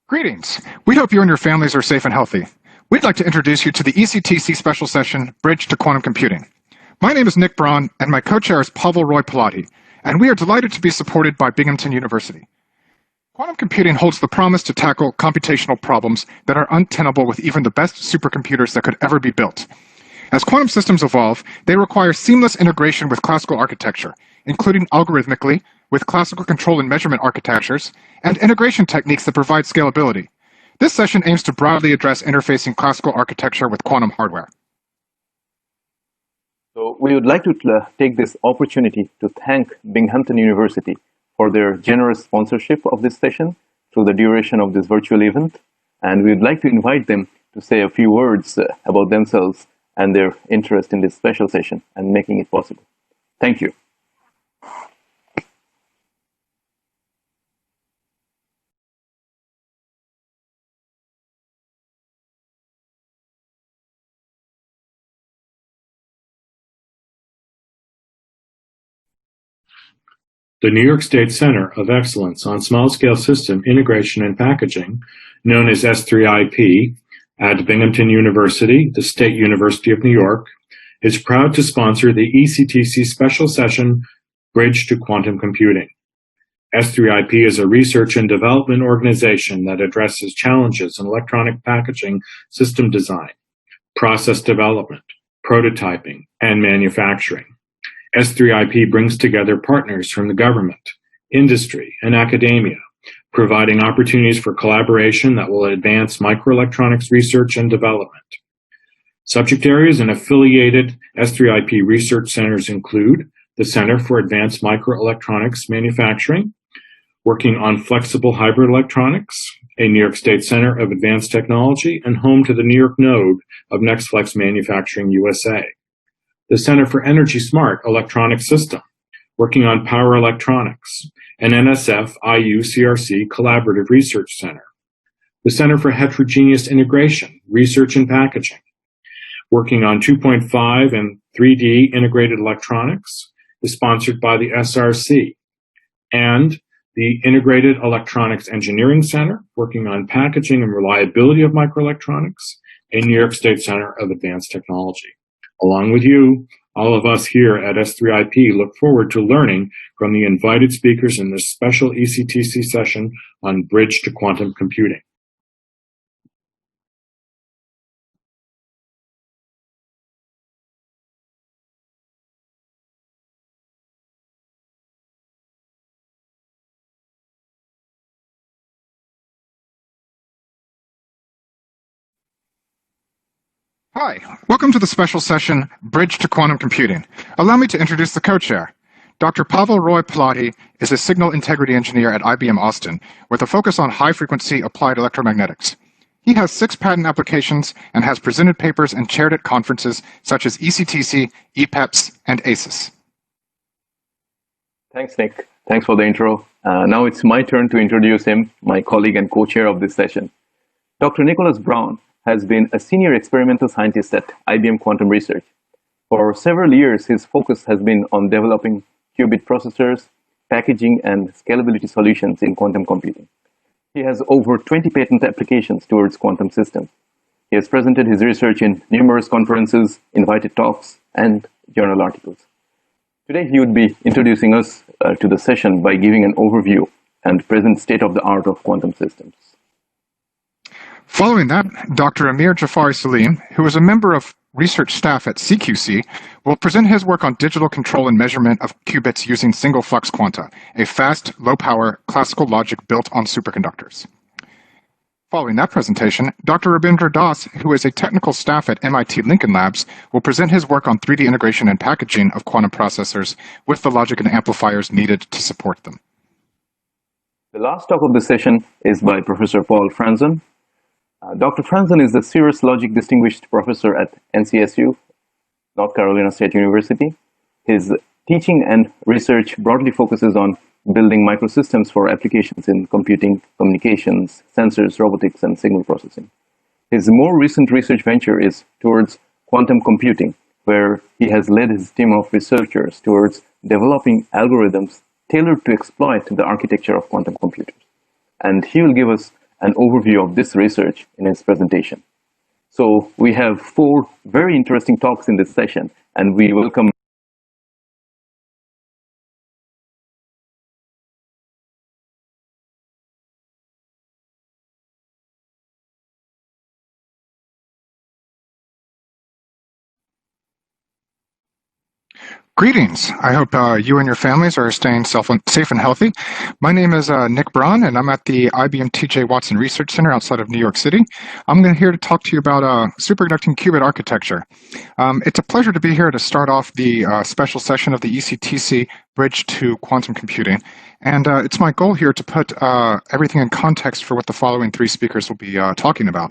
Greetings. We hope you and your families are safe and healthy. We'd like to introduce you to the ECTC special session, Bridge to Quantum Computing. My name is Nick Braun, and my co-chair is Pavel Roy-Pilati, and we are delighted to be supported by Binghamton University. Quantum computing holds the promise to tackle computational problems that are untenable with even the best supercomputers that could ever be built. As quantum systems evolve, they require seamless integration with classical architecture, including algorithmically, with classical control and measurement architectures, and integration techniques that provide scalability. This session aims to broadly address interfacing classical architecture with quantum hardware. So we would like to take this opportunity to thank Binghamton University for their generous sponsorship of this session through the duration of this virtual event. And we would like to invite them to say a few words about themselves and their interest in this special session and making it possible. Thank you. The New York State Center of Excellence on Small-Scale System Integration and Packaging, known as S3IP, at Binghamton University, the State University of New York, is proud to sponsor the ECTC special session, Bridge to Quantum Computing. S3IP is a research and development organization that addresses challenges in electronic packaging system design, process development, prototyping, and manufacturing. S3IP brings together partners from the government, industry, and academia, providing opportunities for collaboration that will advance microelectronics research and development. Subject areas and affiliated S3IP research centers include the Center for Advanced Microelectronics Manufacturing, working on flexible hybrid electronics, a New York State Center of Advanced Technology, and home to the New York node of NextFlex Manufacturing USA. The Center for Energy Smart Electronic System, working on power electronics, and NSF IU-CRC Collaborative Research Center. The Center for Heterogeneous Integration, Research and Packaging, working on 2.5 and 3D integrated electronics, is sponsored by the SRC. And the Integrated Electronics Engineering Center, working on packaging and reliability of microelectronics, a New York State Center of Advanced Technology. Along with you, all of us here at S3IP look forward to learning from the invited speakers in this special ECTC session on Bridge to Quantum Computing. Hi, welcome to the special session, Bridge to Quantum Computing. Allow me to introduce the co-chair. Dr. Pavel Roy-Pilati is a signal integrity engineer at IBM Austin with a focus on high-frequency applied electromagnetics. He has 6 patent applications and has presented papers and chaired at conferences such as ECTC, EPEPS, and ACES. Thanks, Nick. Thanks for the intro. Now it's my turn to introduce him, my colleague and co-chair of this session. Dr. Nicholas Brown has been a senior experimental scientist at IBM Quantum Research. For several years, his focus has been on developing qubit processors, packaging, and scalability solutions in quantum computing. He has over 20 patent applications towards quantum systems. He has presented his research in numerous conferences, invited talks, and journal articles. Today, he would be introducing us to the session by giving an overview and present state of the art of quantum systems. Following that, Dr. Amir Jafari Salim, who is a member of research staff at CQC, will present his work on digital control and measurement of qubits using single flux quanta, a fast, low-power classical logic built on superconductors. Following that presentation, Dr. Rabindra Das, who is a technical staff at MIT Lincoln Labs, will present his work on 3D integration and packaging of quantum processors with the logic and amplifiers needed to support them. The last talk of the session is by Professor Paul Franzen. Dr. Franzen is the Cirrus Logic Distinguished Professor at NCSU, North Carolina State University. His teaching and research broadly focuses on building microsystems for applications in computing, communications, sensors, robotics, and signal processing. His more recent research venture is towards quantum computing, where he has led his team of researchers towards developing algorithms tailored to exploit the architecture of quantum computers. And he will give us an overview of this research in his presentation. So we have 4 very interesting talks in this session, and we welcome Greetings. I hope you and your families are staying safe and healthy. My name is Nick Braun, and I'm at the IBM TJ Watson Research Center outside of New York City. I'm here to talk to you about superconducting qubit architecture. It's a pleasure to be here to start off the special session of the ECTC Bridge to Quantum Computing. And it's my goal here to put everything in context for what the following 3 speakers will be talking about.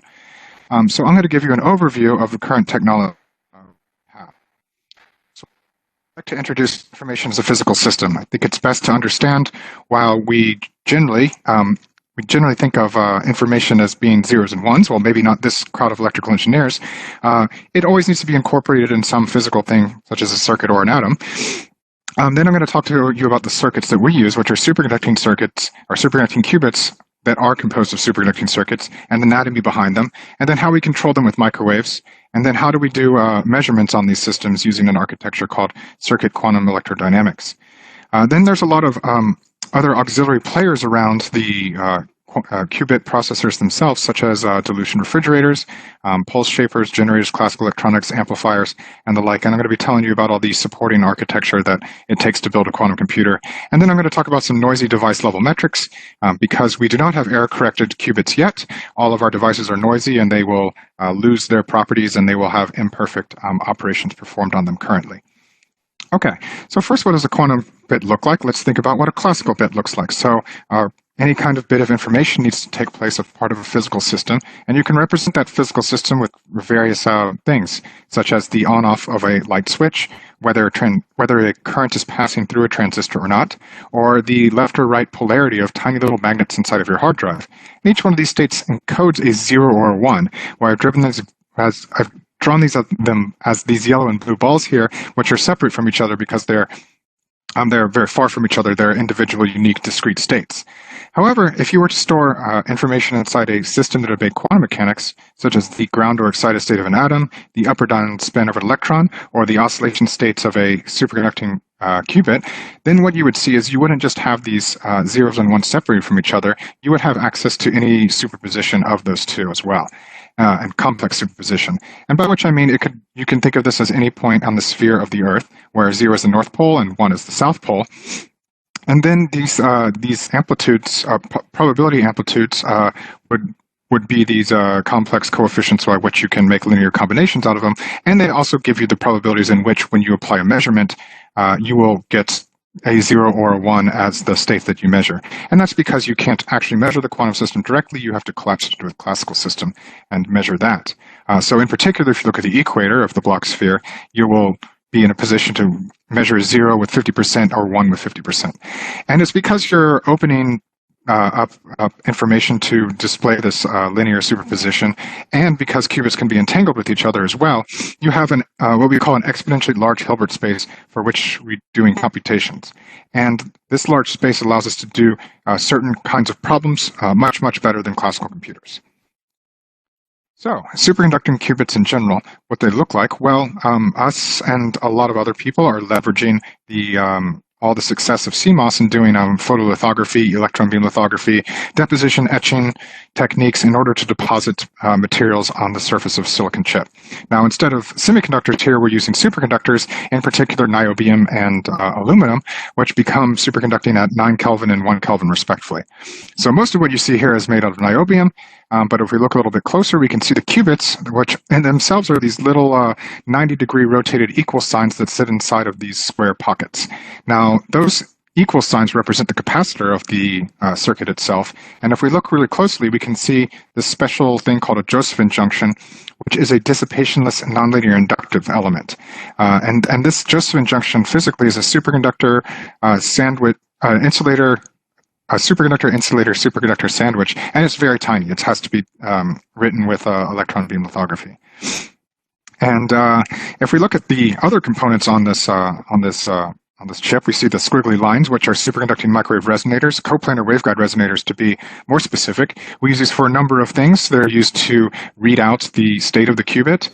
So I'm going to give you an overview of the current technology. I'd like to introduce information as a physical system. I think it's best to understand while we generally think of information as being zeros and ones, well, maybe not this crowd of electrical engineers. It always needs to be incorporated in some physical thing, such as a circuit or an atom. Then I'm going to talk to you about the circuits that we use, which are superconducting circuits, or superconducting qubits that are composed of superconducting circuits, and the anatomy behind them, and then how we control them with microwaves, and then how do we do measurements on these systems using an architecture called circuit quantum electrodynamics. Then there's a lot of other auxiliary players around the qubit processors themselves, such as dilution refrigerators, pulse shapers, generators, classical electronics, amplifiers, and the like. And I'm going to be telling you about all the supporting architecture that it takes to build a quantum computer. And then I'm going to talk about some noisy device level metrics. Because we do not have error-corrected qubits yet, all of our devices are noisy and they will lose their properties and they will have imperfect operations performed on them currently. Okay, so first, what does a quantum bit look like? Let's think about what a classical bit looks like. So any kind of bit of information needs to take place as part of a physical system, and you can represent that physical system with various things, such as the on-off of a light switch, whether a current is passing through a transistor or not, or the left or right polarity of tiny little magnets inside of your hard drive. And each one of these states encodes a 0 or a 1, where I've drawn them as these yellow and blue balls here, which are separate from each other because they're very far from each other. They're individual, unique, discrete states. However, if you were to store information inside a system that obeyed quantum mechanics, such as the ground or excited state of an atom, the up or down spin of an electron, or the oscillation states of a superconducting qubit, then what you would see is you wouldn't just have these zeros and ones separated from each other. You would have access to any superposition of those two as well. And complex superposition. And by which I mean you can think of this as any point on the sphere of the Earth, where 0 is the North Pole and 1 is the South Pole. And then these amplitudes, probability amplitudes, would be these complex coefficients by which you can make linear combinations out of them. And they also give you the probabilities in which, when you apply a measurement, you will get a 0 or a 1 as the state that you measure. And that's because you can't actually measure the quantum system directly. You have to collapse it to a classical system and measure that. So in particular, if you look at the equator of the Bloch sphere, you will be in a position to measure 0 with 50% or 1 with 50%. And it's because you're opening up information to display this linear superposition, and because qubits can be entangled with each other as well, you have what we call an exponentially large Hilbert space for which we're doing computations. And this large space allows us to do certain kinds of problems much, much better than classical computers. So, superconducting qubits in general, what they look like, well, us and a lot of other people are leveraging all the success of CMOS in doing photolithography, electron beam lithography, deposition etching techniques in order to deposit materials on the surface of silicon chip. Now, instead of semiconductors here, we're using superconductors, in particular niobium and aluminum, which become superconducting at 9 Kelvin and 1 Kelvin respectively. So most of what you see here is made out of niobium, but if we look a little bit closer, we can see the qubits, which in themselves are these little 90-degree rotated equal signs that sit inside of these square pockets. Now, those equal signs represent the capacitor of the circuit itself. And if we look really closely, we can see this special thing called a Josephson junction, which is a dissipationless nonlinear inductive element. And this Josephson junction physically is a superconductor sandwich, insulator, a superconductor insulator superconductor sandwich, and it's very tiny. It has to be written with electron beam lithography. And if we look at the other components on this on this chip, we see the squiggly lines, which are superconducting microwave resonators, coplanar waveguide resonators to be more specific. We use these for a number of things. They're used to read out the state of the qubit.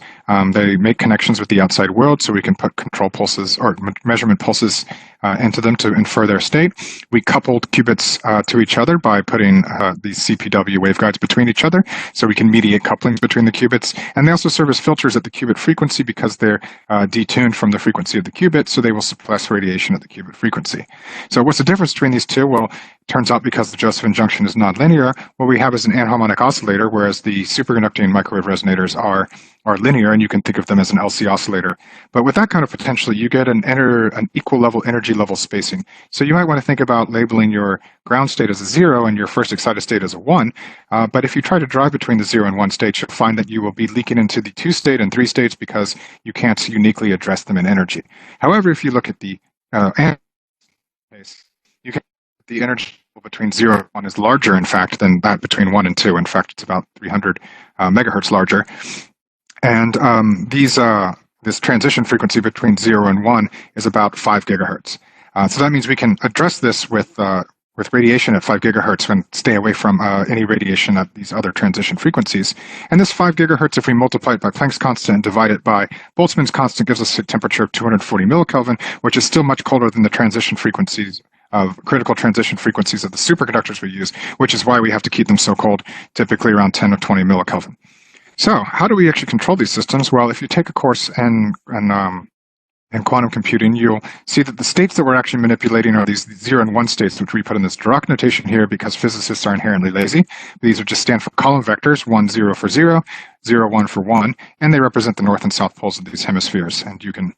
They make connections with the outside world, so we can put control pulses or measurement pulses into them to infer their state. We coupled qubits to each other by putting these CPW waveguides between each other, so we can mediate couplings between the qubits. And they also serve as filters at the qubit frequency because they're detuned from the frequency of the qubit, so they will suppress radiation at the qubit frequency. So what's the difference between these two? Well, it turns out because the Josephson junction is nonlinear, what we have is an anharmonic oscillator, whereas the superconducting microwave resonators are linear, and you can think of them as an LC oscillator. But with that kind of potential, you get an equal level energy level spacing. So you might want to think about labeling your ground state as a 0 and your first excited state as a 1. But if you try to drive between the 0 and 1 states, you'll find that you will be leaking into the 2 state and 3 states because you can't uniquely address them in energy. However, if you look at the case, you can the energy between 0 and 1 is larger, in fact, than that between 1 and 2. In fact, it's about 300 megahertz larger. And this transition frequency between 0 and 1 is about 5 gigahertz. So that means we can address this with radiation at 5 gigahertz and stay away from any radiation at these other transition frequencies. And this 5 gigahertz, if we multiply it by Planck's constant and divide it by Boltzmann's constant, gives us a temperature of 240 millikelvin, which is still much colder than the transition frequencies of critical transition frequencies of the superconductors we use, which is why we have to keep them so cold, typically around 10 or 20 millikelvin. So how do we actually control these systems? Well, if you take a course in quantum computing, you'll see that the states that we're actually manipulating are these 0 and 1 states, which we put in this Dirac notation here because physicists are inherently lazy. These are just stand for column vectors, 1, 0 for 0, 0, 1 for 1, and they represent the north and south poles of these hemispheres. And you can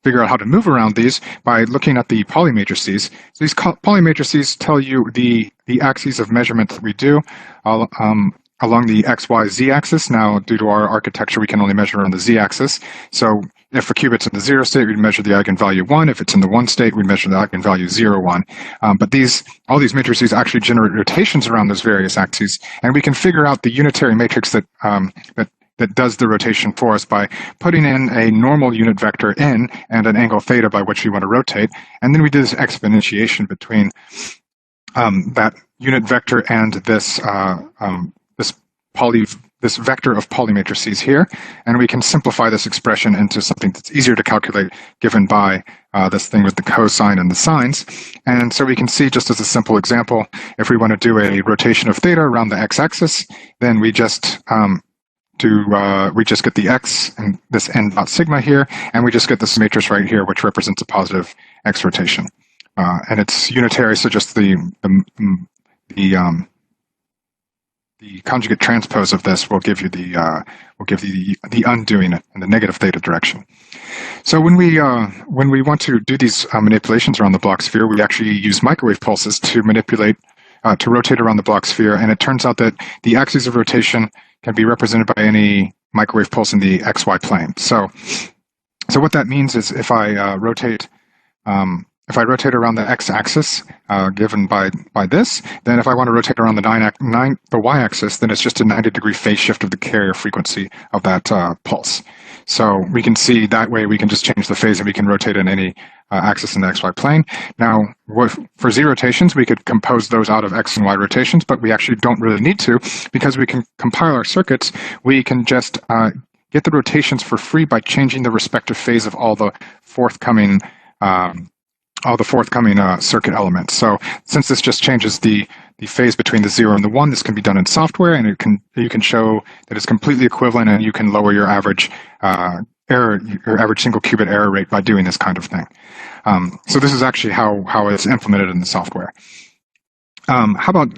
figure out how to move around these by looking at the Pauli matrices. So these Pauli matrices tell you the axes of measurement that we do along the x, y, z axis. Now, due to our architecture, we can only measure on the z axis. So if a qubit's in the 0 state, we'd measure the eigenvalue 1. If it's in the 1 state, we'd measure the eigenvalue 0, 1. But all these matrices actually generate rotations around those various axes, and we can figure out the unitary matrix that does the rotation for us by putting in a normal unit vector n and an angle theta by which we want to rotate. And then we do this exponentiation between that unit vector and this this vector of Pauli matrices here, and we can simplify this expression into something that's easier to calculate given by this thing with the cosine and the sines. And so we can see, just as a simple example, if we want to do a rotation of theta around the x-axis, then we just get the x and this n dot sigma here, and we just get this matrix right here, which represents a positive x rotation. And it's unitary, so just the conjugate transpose of this will give you the undoing in the negative theta direction. So when we want to do these manipulations around the Bloch sphere, we actually use microwave pulses to manipulate to rotate around the Bloch sphere, and it turns out that the axes of rotation can be represented by any microwave pulse in the xy plane. So what that means is if I rotate around the x-axis given by this, then if I want to rotate around the y-axis, then it's just a 90-degree phase shift of the carrier frequency of that pulse. So we can see that way we can just change the phase and we can rotate in any axis in the xy plane. Now, for z rotations, we could compose those out of x and y rotations, but we actually don't really need to because we can compile our circuits. We can just get the rotations for free by changing the respective phase of all the forthcoming circuit elements. So since this just changes the phase between the 0 and the 1, this can be done in software, and you can show that it's completely equivalent, and you can lower your average single qubit error rate by doing this kind of thing. So this is actually how it's implemented in the software. How about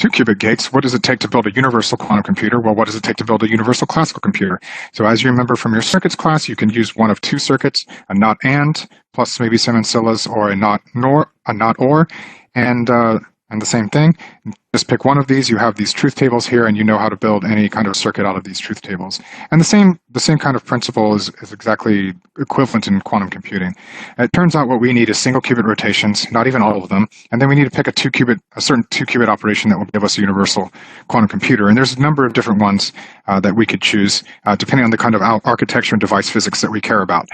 2-qubit gates? What does it take to build a universal quantum computer? Well, what does it take to build a universal classical computer? So as you remember from your circuits class, you can use one of 2 circuits, a NOT AND plus maybe some ancillas, or a NOT OR, and And the same thing, just pick one of these. You have these truth tables here, and you know how to build any kind of circuit out of these truth tables. And the same kind of principle is exactly equivalent in quantum computing. It turns out what we need is single qubit rotations, not even all of them, and then we need to pick a certain 2-qubit operation that will give us a universal quantum computer. And there's a number of different ones that we could choose depending on the kind of architecture and device physics that we care about.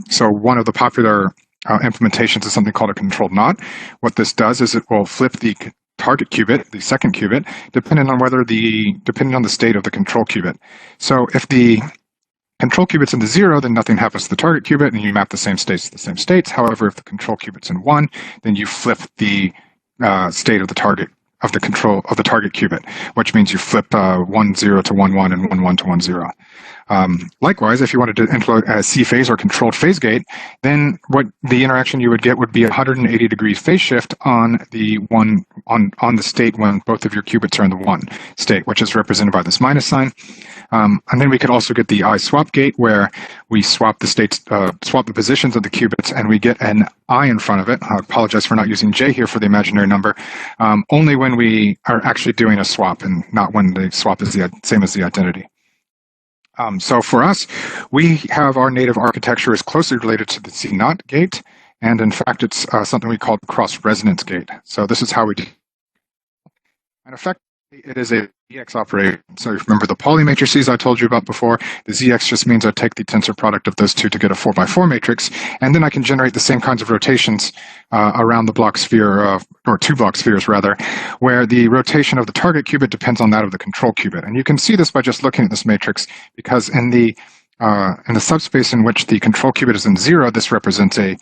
So one of the popular implementations is something called a controlled knot. What this does is it will flip the target qubit, the second qubit, depending on the state of the control qubit. So if the control qubit's in the 0, then nothing happens to the target qubit, and you map the same states to the same states. However, if the control qubit's in 1, then you flip the state of the target qubit, which means you flip 1 0 to 1 1 and 1 1 to 1 0. Likewise, if you wanted to implement a C phase or controlled phase gate, then what the interaction you would get would be a 180 degree phase shift on the state when both of your qubits are in the 1 state, which is represented by this minus sign. And then we could also get the I swap gate, where we swap the states, swap the positions of the qubits, and we get an I in front of it. I apologize for not using J here for the imaginary number, only when we are actually doing a swap and not when the swap is the same as the identity. So for us, we have our native architecture is closely related to the C0 gate, and in fact, it's something we call the cross-resonance gate. So this is how we do. In effect, it is a ZX operation. So if you remember the Pauli matrices I told you about before, the ZX just means I take the tensor product of those two to get a 4x4 matrix, and then I can generate the same kinds of rotations around the block sphere, or 2 block spheres rather, where the rotation of the target qubit depends on that of the control qubit. And you can see this by just looking at this matrix, because in the subspace in which the control qubit is in 0, this represents a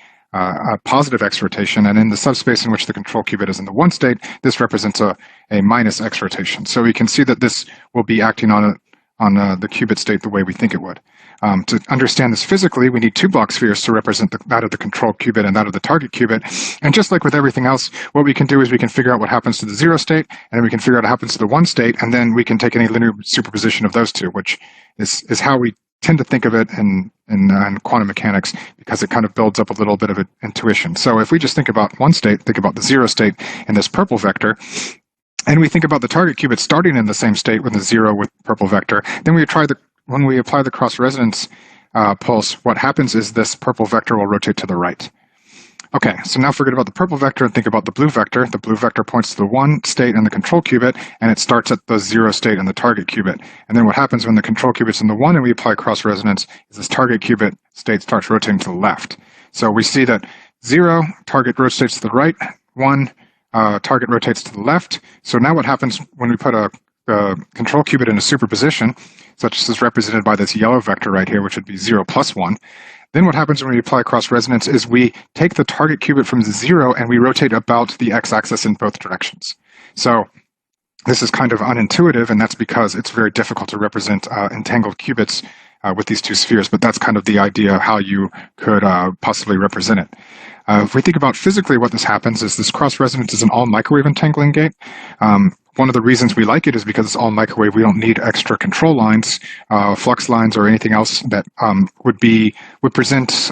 positive X rotation, and in the subspace in which the control qubit is in the 1 state, this represents a minus X rotation. So we can see that this will be acting on the qubit state the way we think it would. To understand this physically, we need 2 block spheres to represent that of the control qubit and that of the target qubit. And just like with everything else, what we can do is we can figure out what happens to the 0 state, and then we can figure out what happens to the 1 state, and then we can take any linear superposition of those two, which is how we tend to think of it in quantum mechanics, because it kind of builds up a little bit of intuition. So if we just think about 1 state, think about the 0 state in this purple vector, and we think about the target qubit starting in the same state with the 0 with purple vector, then when we apply the cross-resonance pulse, what happens is this purple vector will rotate to the right. Okay, so now forget about the purple vector and think about the blue vector. The blue vector points to the 1 state in the control qubit, and it starts at the 0 state in the target qubit. And then what happens when the control qubit's in the 1 and we apply cross-resonance is this target qubit state starts rotating to the left. So we see that 0, target rotates to the right, 1, target rotates to the left. So now what happens when we put a control qubit in a superposition, such as is represented by this yellow vector right here, which would be 0 plus 1, then what happens when we apply cross-resonance is we take the target qubit from the 0 and we rotate about the x-axis in both directions. So this is kind of unintuitive, and that's because it's very difficult to represent entangled qubits with these 2 spheres, but that's kind of the idea of how you could possibly represent it. If we think about physically what this happens is this cross-resonance is an all-microwave entangling gate. One of the reasons we like it is because it's all microwave. We don't need extra control lines, flux lines, or anything else that would present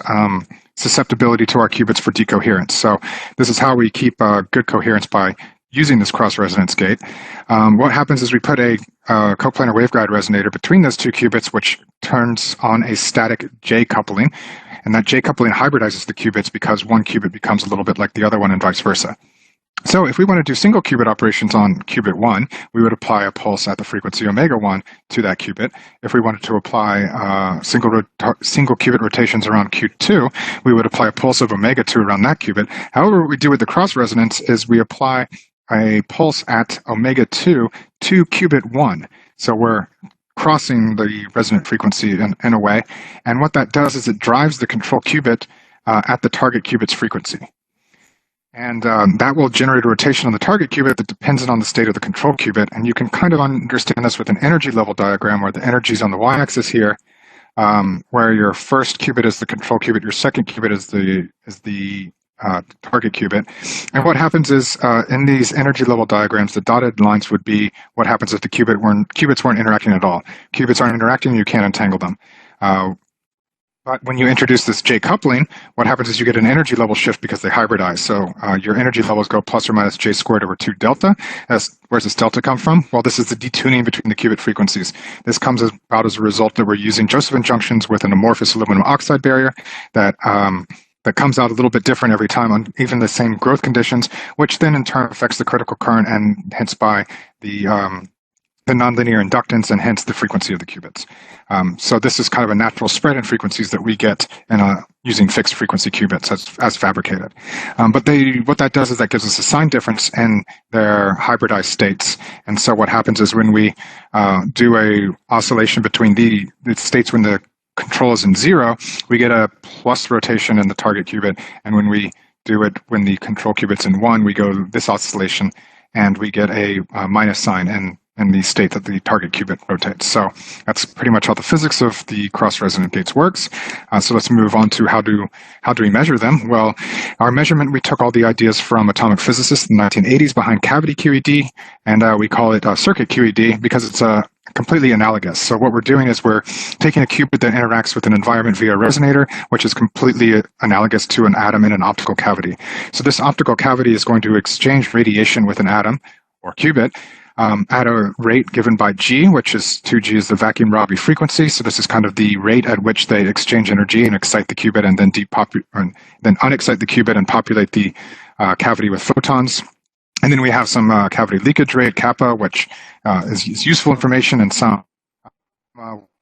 susceptibility to our qubits for decoherence. So this is how we keep good coherence, by using this cross-resonance gate. What happens is we put a coplanar waveguide resonator between those 2 qubits, which turns on a static J coupling. And that J coupling hybridizes the qubits because one qubit becomes a little bit like the other one and vice versa. So if we want to do single qubit operations on qubit 1, we would apply a pulse at the frequency omega 1 to that qubit. If we wanted to apply single qubit rotations around Q2, we would apply a pulse of omega 2 around that qubit. However, what we do with the cross resonance is we apply a pulse at omega 2 to qubit 1. So we're crossing the resonant frequency in a way. And what that does is it drives the control qubit at the target qubit's frequency. And that will generate a rotation on the target qubit that depends on the state of the control qubit. And you can kind of understand this with an energy level diagram, where the energy is on the y-axis here, where your first qubit is the control qubit, your second qubit is the target qubit. And what happens is in these energy level diagrams, the dotted lines would be what happens if the qubits weren't interacting at all. Qubits aren't interacting, you can't entangle them. But when you introduce this J coupling, what happens is you get an energy level shift because they hybridize. So your energy levels go plus or minus J squared over 2 delta. Where's this delta come from? Well, this is the detuning between the qubit frequencies. This comes about as a result that we're using Josephson junctions with an amorphous aluminum oxide barrier that comes out a little bit different every time on even the same growth conditions, which then in turn affects the critical current and hence by the nonlinear inductance and hence the frequency of the qubits. So this is kind of a natural spread in frequencies that we get in using fixed frequency qubits as fabricated. But what that does is that gives us a sign difference in their hybridized states. And so what happens is when we do a oscillation between the states when the control is in 0, we get a plus rotation in the target qubit. And when we do it when the control qubit's in 1, we go this oscillation and we get a minus sign in the state that the target qubit rotates. So that's pretty much how the physics of the cross-resonant gates works. So let's move on to how do we measure them? Well, our measurement, we took all the ideas from atomic physicists in the 1980s behind cavity QED, and we call it circuit QED because it's completely analogous. So what we're doing is we're taking a qubit that interacts with an environment via a resonator, which is completely analogous to an atom in an optical cavity. So this optical cavity is going to exchange radiation with an atom or qubit at a rate given by G, which is 2G is the vacuum Rabi frequency. So this is kind of the rate at which they exchange energy and excite the qubit and then then unexcite the qubit and populate the cavity with photons. And then we have some cavity leakage rate, kappa, which is useful information, and some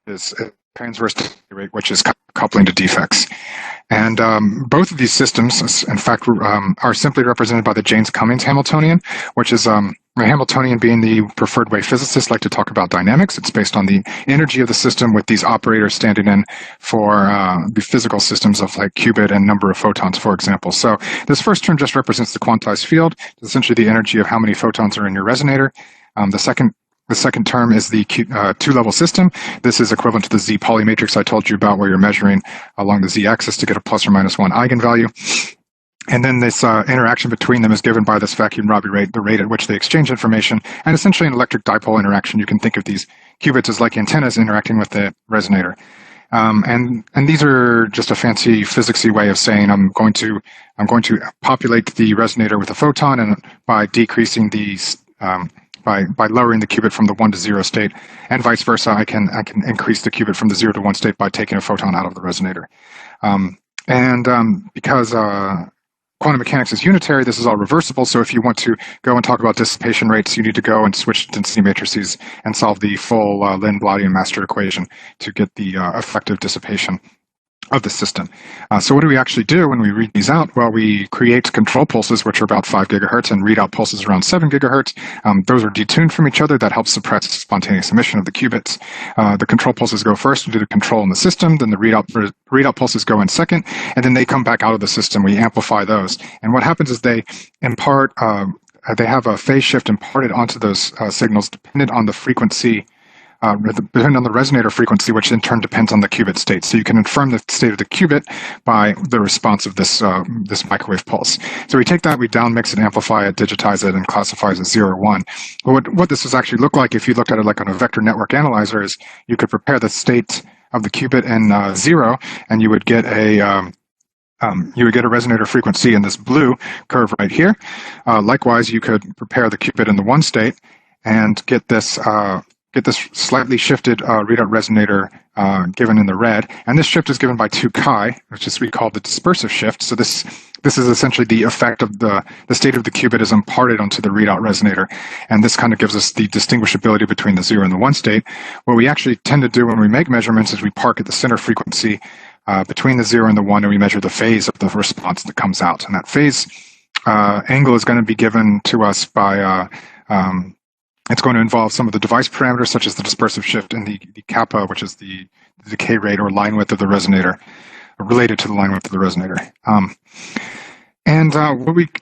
is transverse rate, which is coupling to defects. And both of these systems, in fact, are simply represented by the Jaynes-Cummings Hamiltonian, which is the Hamiltonian being the preferred way physicists like to talk about dynamics. It's based on the energy of the system with these operators standing in for the physical systems of like qubit and number of photons, for example. So this first term just represents the quantized field. It's essentially the energy of how many photons are in your resonator. The second term is the two-level system. This is equivalent to the Z Pauli matrix I told you about, where you're measuring along the Z-axis to get a plus or minus 1 eigenvalue. And then this interaction between them is given by this vacuum Rabi rate, the rate at which they exchange information, and essentially an electric dipole interaction. You can think of these qubits as like antennas interacting with the resonator. And these are just a fancy physicsy way of saying I'm going to populate the resonator with a photon, and by decreasing these by lowering the qubit from the 1 to 0 state, and vice versa, I can increase the qubit from the 0 to 1 state by taking a photon out of the resonator. Because quantum mechanics is unitary, this is all reversible. So if you want to go and talk about dissipation rates, you need to go and switch density matrices and solve the full Lin-Blaudian-Master equation to get the effective dissipation of the system. So what do we actually do when we read these out? Well, we create control pulses, which are about 5 gigahertz, and readout pulses around 7 gigahertz. Those are detuned from each other. That helps suppress spontaneous emission of the qubits. The control pulses go first to do the control in the system, then the readout pulses go in second, and then they come back out of the system. We amplify those. And what happens is they impart, they have a phase shift imparted onto those signals dependent on the frequency, depending on the resonator frequency, which in turn depends on the qubit state. So you can infer the state of the qubit by the response of this this microwave pulse. So we take that, we downmix it, amplify it, digitize it, and classify it as 0 or 1. But what this would actually look like if you looked at it like on a vector network analyzer is you could prepare the state of the qubit in 0, and you would get a resonator frequency in this blue curve right here. Likewise, you could prepare the qubit in the 1 state and get this slightly shifted readout resonator given in the red. And this shift is given by 2 chi, which is we call the dispersive shift. So this is essentially the effect of the state of the qubit is imparted onto the readout resonator. And this kind of gives us the distinguishability between the 0 and the 1 state. What we actually tend to do when we make measurements is we park at the center frequency between the 0 and the 1, and we measure the phase of the response that comes out. And that phase angle is going to be given to us by it's going to involve some of the device parameters, such as the dispersive shift and the kappa, which is the decay rate or line width of the resonator, related to the line width of the resonator.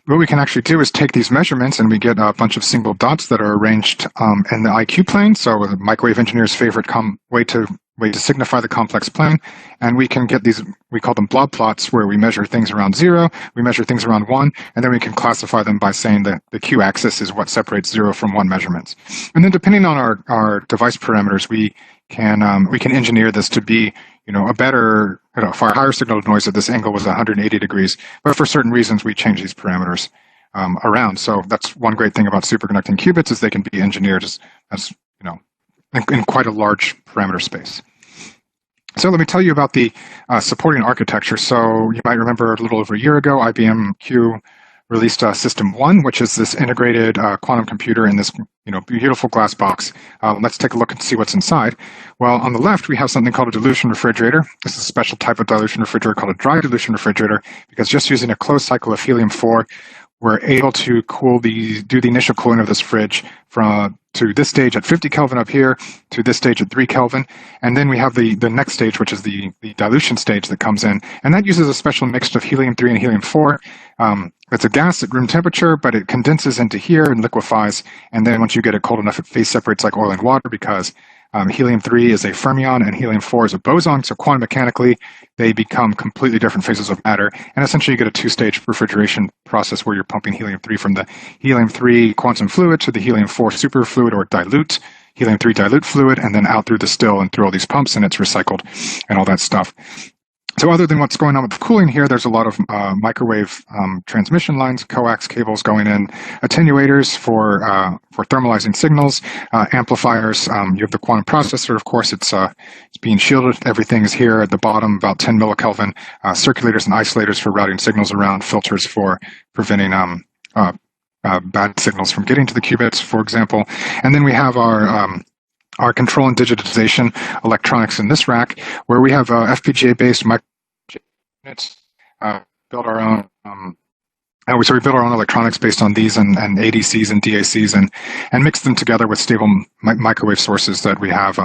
What we can actually do is take these measurements, and we get a bunch of single dots that are arranged in the IQ plane. So the microwave engineer's favorite way to signify the complex plane. And we can get these, we call them blob plots, where we measure things around 0, we measure things around 1, and then we can classify them by saying that the Q-axis is what separates 0 from 1 measurements. And then depending on our device parameters, we we can engineer this to be, a better, far higher signal to noise if this angle was 180 degrees. But for certain reasons, we change these parameters around. So that's one great thing about superconducting qubits is they can be engineered as in quite a large parameter space. So let me tell you about the supporting architecture. So you might remember a little over a year ago, IBM Q released System 1, which is this integrated quantum computer in this beautiful glass box. Let's take a look and see what's inside. Well, on the left, we have something called a dilution refrigerator. This is a special type of dilution refrigerator called a dry dilution refrigerator, because just using a closed cycle of helium-4, we're able to do the initial cooling of this fridge to this stage at 50 Kelvin up here, to this stage at 3 Kelvin. And then we have the next stage, which is the dilution stage that comes in. And that uses a special mix of helium-3 and helium-4. It's a gas at room temperature, but it condenses into here and liquefies. And then once you get it cold enough, it phase separates like oil and water, because helium-3 is a fermion and helium-4 is a boson. So quantum mechanically, they become completely different phases of matter. And essentially, you get a two-stage refrigeration process where you're pumping helium-3 from the helium-3 quantum fluid to the helium-4 superfluid or dilute, helium-3 dilute fluid, and then out through the still and through all these pumps, and it's recycled and all that stuff. So other than what's going on with the cooling here, there's a lot of microwave transmission lines, coax cables going in, attenuators for thermalizing signals, amplifiers. You have the quantum processor, of course, it's being shielded. Everything is here at the bottom, about 10 millikelvin, circulators and isolators for routing signals around, filters for preventing bad signals from getting to the qubits, for example. And then we have our control and digitization electronics in this rack, where we have FPGA-based micro units, build our own. So we build our own electronics based on these and ADCs and DACs and mix them together with stable microwave sources that we have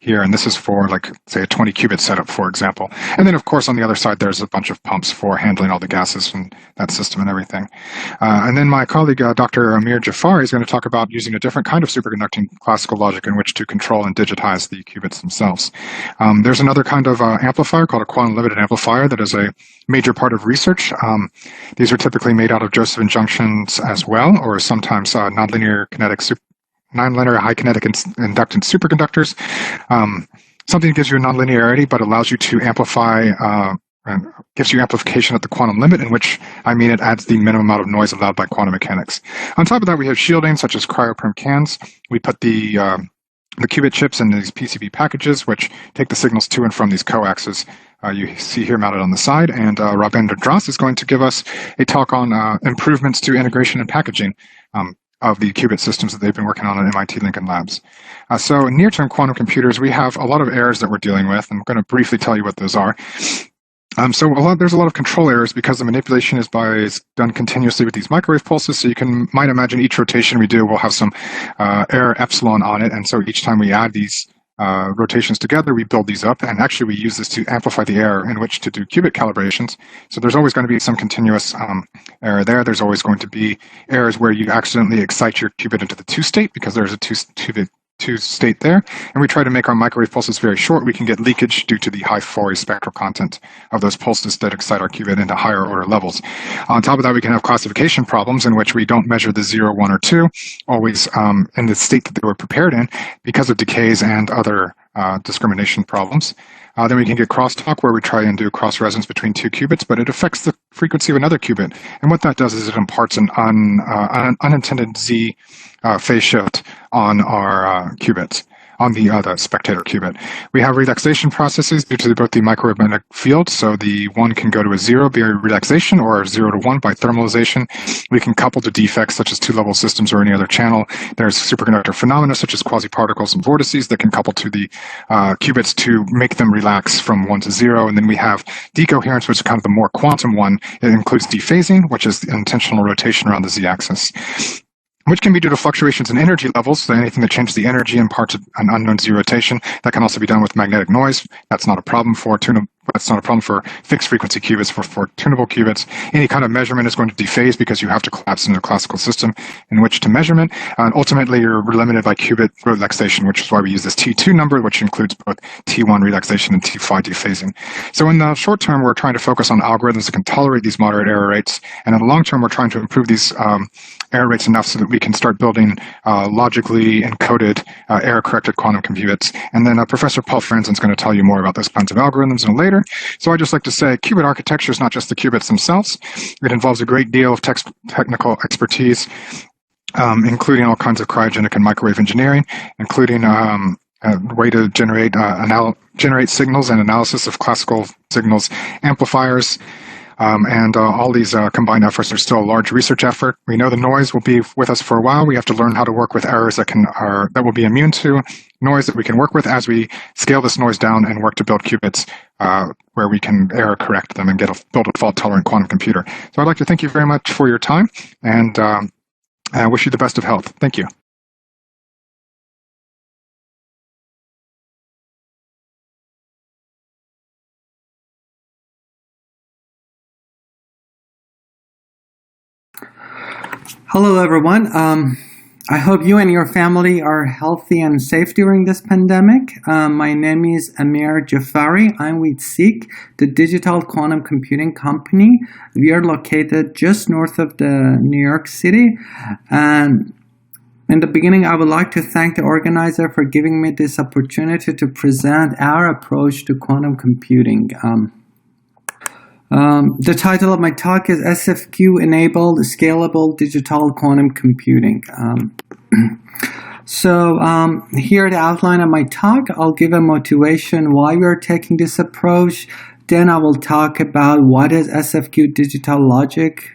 here. And this is for, like, say, a 20 qubit setup, for example. And then, of course, on the other side, there's a bunch of pumps for handling all the gases from that system and everything. And then my colleague, Dr. Amir Jafari, is going to talk about using a different kind of superconducting classical logic in which to control and digitize the qubits themselves. There's another kind of amplifier called a quantum limited amplifier that is a major part of research. These are typically made out of Josephson junctions as well, or sometimes nonlinear high kinetic inductance superconductors. Something that gives you a nonlinearity, but allows you to amplify, gives you amplification at the quantum limit, in which I mean it adds the minimum amount of noise allowed by quantum mechanics. On top of that, we have shielding, such as cryoprim cans. We put the qubit chips in these PCB packages, which take the signals to and from these coaxes. You see here mounted on the side, and Robin Dross is going to give us a talk on improvements to integration and packaging of the qubit systems that they've been working on at MIT Lincoln Labs. So in near-term quantum computers, we have a lot of errors that we're dealing with. I'm going to briefly tell you what those are. There's a lot of control errors because the manipulation is done continuously with these microwave pulses. So you might imagine each rotation we do will have some error epsilon on it. And so each time we add these rotations together, we build these up, and actually we use this to amplify the error in which to do qubit calibrations. So there's always going to be some continuous error there. There's always going to be errors where you accidentally excite your qubit into the 2 state, because there's a 2 state there, and we try to make our microwave pulses very short. We can get leakage due to the high Fourier spectral content of those pulses that excite our qubit into higher order levels. On top of that, we can have classification problems in which we don't measure the 0, 1, or 2 always in the state that they were prepared in, because of decays and other discrimination problems. Then we can get crosstalk, where we try and do cross resonance between 2 qubits, but it affects the frequency of another qubit. And what that does is it imparts an unintended Z phase shift on our qubits, on the spectator qubit. We have relaxation processes due to both the micromagnetic field, so the 1 can go to a 0 by relaxation, or 0 to 1 by thermalization. We can couple to defects such as 2-level systems or any other channel. There's superconductor phenomena such as quasiparticles and vortices that can couple to the qubits to make them relax from 1 to 0. And then we have decoherence, which is kind of the more quantum one. It includes dephasing, which is the intentional rotation around the z-axis, which can be due to fluctuations in energy levels. So anything that changes the energy imparts an unknown Z rotation. That can also be done with magnetic noise. That's not a problem for but it's not a problem for fixed frequency qubits. For tunable qubits, any kind of measurement is going to dephase because you have to collapse into a classical system in which to measurement. And ultimately, you're limited by qubit relaxation, which is why we use this T2 number, which includes both T1 relaxation and T5 dephasing. So in the short term, we're trying to focus on algorithms that can tolerate these moderate error rates. And in the long term, we're trying to improve these error rates enough so that we can start building logically encoded error-corrected quantum qubits. And then Professor Paul Franzen is going to tell you more about those kinds of algorithms later. So I just like to say qubit architecture is not just the qubits themselves. It involves a great deal of technical expertise, including all kinds of cryogenic and microwave engineering, including a way to generate signals and analysis of classical signals amplifiers. And all these combined efforts are still a large research effort. We know the noise will be with us for a while. We have to learn how to work with errors that will be immune to noise that we can work with as we scale this noise down and work to build qubits where we can error correct them and build a fault-tolerant quantum computer. So I'd like to thank you very much for your time, and I wish you the best of health. Thank you. Hello, everyone. I hope you and your family are healthy and safe during this pandemic. My name is Amir Jafari. I'm with SEEK, the digital quantum computing company. We are located just north of the New York City. And in the beginning, I would like to thank the organizer for giving me this opportunity to present our approach to quantum computing. The title of my talk is SFQ-enabled scalable digital quantum computing. So here the outline of my talk. I'll give a motivation why we are taking this approach. Then I will talk about what is SFQ digital logic,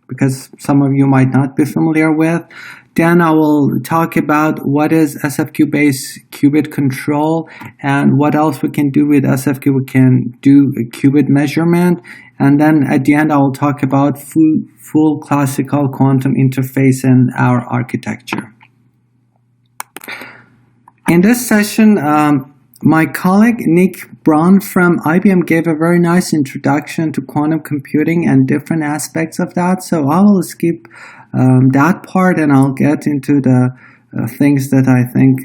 because some of you might not be familiar with. Then I will talk about what is SFQ-based qubit control and what else we can do with SFQ. We can do a qubit measurement. And then at the end, I will talk about full classical quantum interface and our architecture. In this session, my colleague Nick Braun from IBM gave a very nice introduction to quantum computing and different aspects of that. So I will skip that part, and I'll get into the things that I think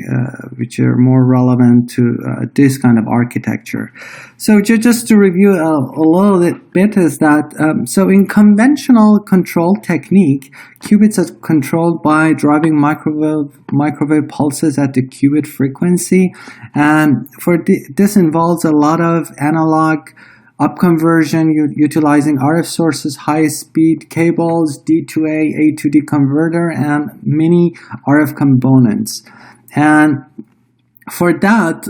which are more relevant to this kind of architecture. So just to review a little bit is that, so in conventional control technique, qubits are controlled by driving microwave pulses at the qubit frequency. And this involves a lot of analog upconversion utilizing RF sources, high-speed cables, D2A, A to D converter, and many RF components. And for that,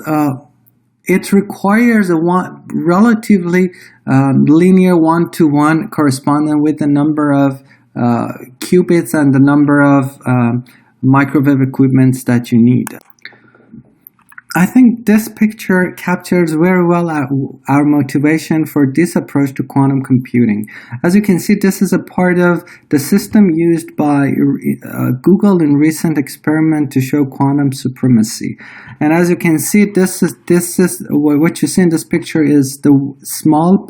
it requires a relatively linear one-to-one correspondence with the number of qubits and the number of microwave equipments that you need. I think this picture captures very well our motivation for this approach to quantum computing. As you can see, this is a part of the system used by Google in recent experiment to show quantum supremacy. And as you can see, this is what you see in this picture is the small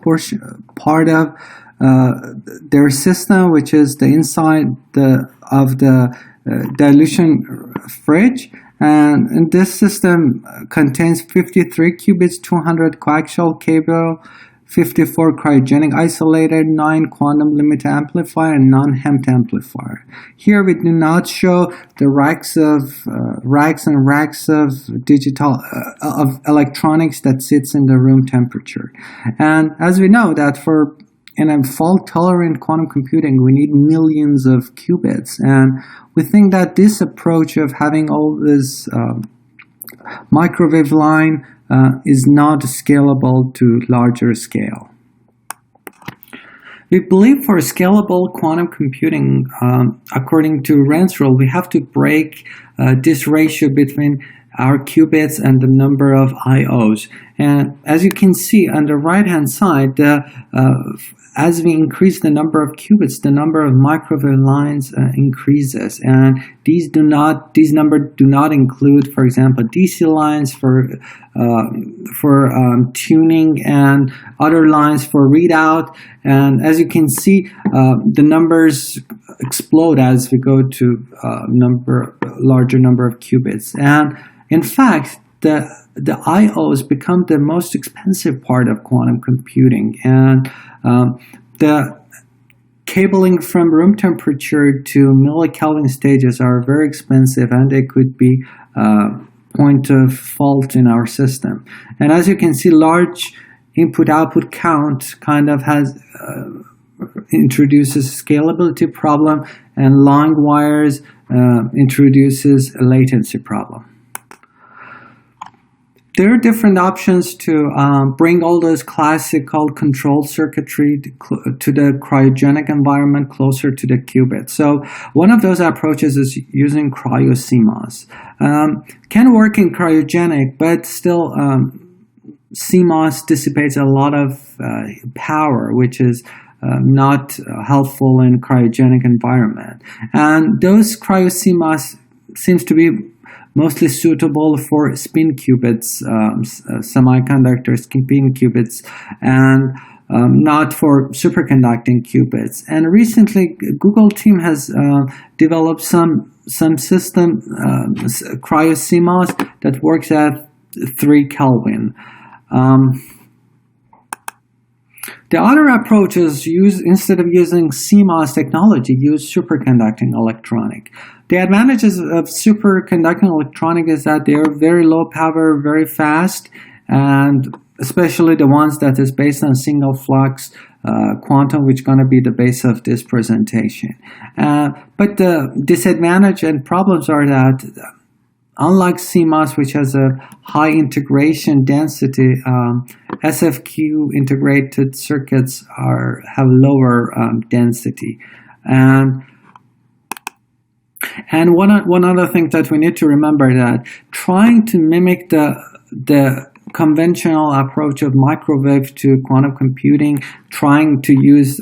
part of their system, which is the inside of the dilution fridge. And this system contains 53 qubits, 200 coaxial cable, 54 cryogenic isolated, 9 quantum limit amplifier, and non-Hemped amplifier. Here we do not show the racks and racks of digital of electronics that sits in the room temperature. And as we know that in a fault-tolerant quantum computing, we need millions of qubits. And we think that this approach of having all this microwave line is not scalable to larger scale. We believe for scalable quantum computing, according to Renz's rule, we have to break this ratio between our qubits and the number of IOs. And as you can see on the right-hand side, as we increase the number of qubits, the number of microwave lines increases, and these numbers do not include, for example, DC lines for tuning and other lines for readout. And as you can see, the numbers explode as we go to larger number of qubits. And in fact, the IOs become the most expensive part of quantum computing, and the cabling from room temperature to millikelvin stages are very expensive, and they could be point of fault in our system. And as you can see, large input-output count kind of introduces scalability problem, and long wires introduces a latency problem. There are different options to bring all those classical control circuitry to the cryogenic environment closer to the qubit. So one of those approaches is using cryo-CMOS. Can work in cryogenic, but still CMOS dissipates a lot of power, which is not helpful in cryogenic environment. And those cryo-CMOS seems to be mostly suitable for spin qubits, semiconductor spin qubits, and not for superconducting qubits. And recently, Google team has developed some system, cryo-CMOS, that works at 3 Kelvin. The other approach is instead of using CMOS technology, use superconducting electronic. The advantages of superconducting electronic is that they are very low power, very fast, and especially the ones that is based on single flux quantum, which is going to be the base of this presentation. But the disadvantage and problems are that unlike CMOS, which has a high integration density, SFQ integrated circuits have lower density. And one other thing that we need to remember, that trying to mimic the conventional approach of microwave to quantum computing, trying to use